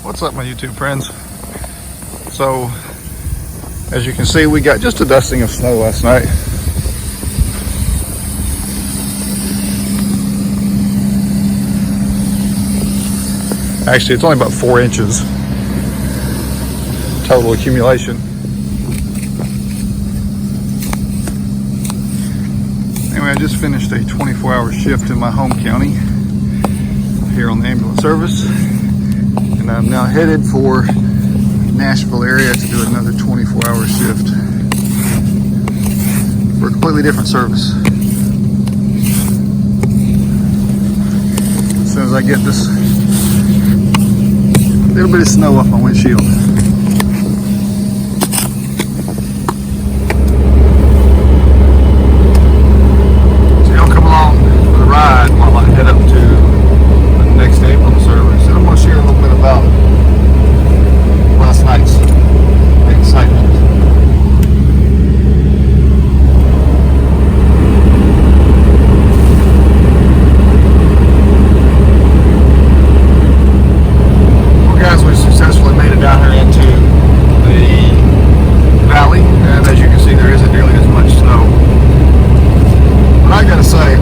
What's up, my YouTube friends? So, as you can see, we got just a dusting of snow last night. Actually, it's only about 4 inches total accumulation. Anyway, I just finished a 24-hour shift in my home county here on the ambulance service, and I'm now headed for Nashville area to do another 24-hour shift for a completely different service. As soon as I get this little bit of snow off my windshield. So y'all come along for the ride while I head up to the next ambulance service, and I'm going to share a little bit about last night's excitement. Well, guys, we successfully made it down here into the valley, and as you can see, there isn't nearly as much snow. But I gotta say,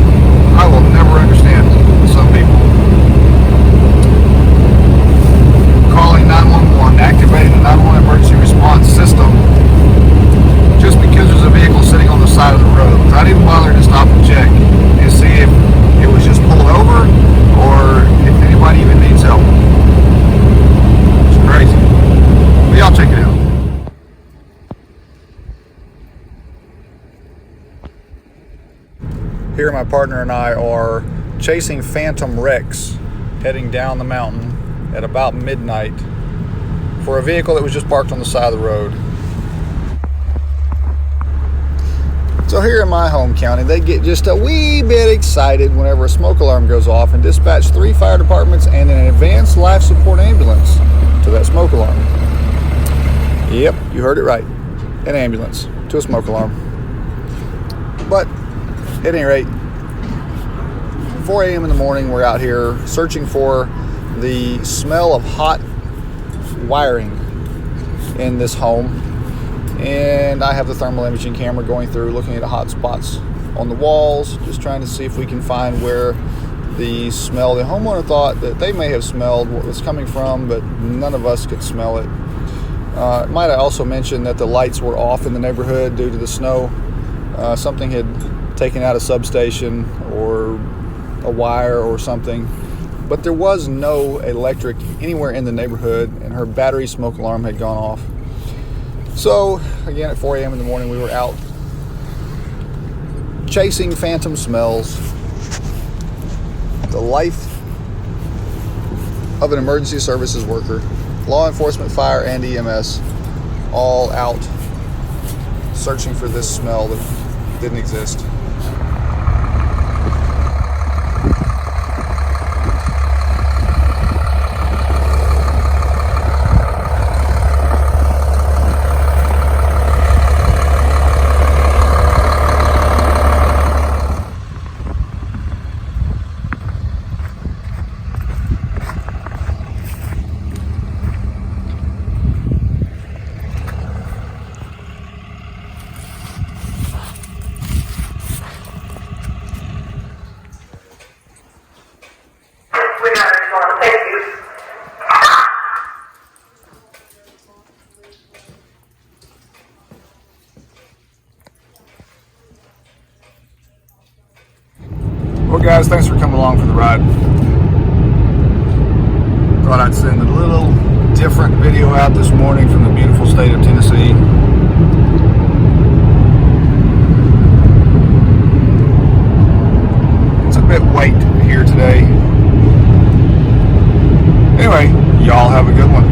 I will never understand some people calling 911, activating the 911 emergency response system just because there's a vehicle sitting on the side of the road, not even bothering to stop and check and see if it was just pulled over or if anybody even needs help. It's crazy. But y'all check it out. Here my partner and I are chasing phantom wrecks heading down the mountain at about midnight for a vehicle that was just parked on the side of the road. So here in my home county, they get just a wee bit excited whenever a smoke alarm goes off and dispatch 3 fire departments and an advanced life support ambulance to that smoke alarm. Yep, you heard it right. An ambulance to a smoke alarm. But at any rate, 4 a.m. in the morning, we're out here searching for the smell of hot wiring in this home, and I have the thermal imaging camera going through looking at hot spots on the walls, just trying to see if we can find where the smell, the homeowner thought that they may have smelled what was coming from, but none of us could smell it. Might I also mention that the lights were off in the neighborhood due to the snow. Something had taken out a substation or a wire or something, but there was no electric anywhere in the neighborhood, and her battery smoke alarm had gone off. So again, at 4 a.m. in the morning, we were out chasing phantom smells. The life of an emergency services worker, law enforcement, fire, and EMS, all out searching for this smell that didn't exist. Well, guys, thanks for coming along for the ride. Thought I'd send a little different video out this morning from the beautiful state of Tennessee. It's a bit white here today. Anyway, y'all have a good one.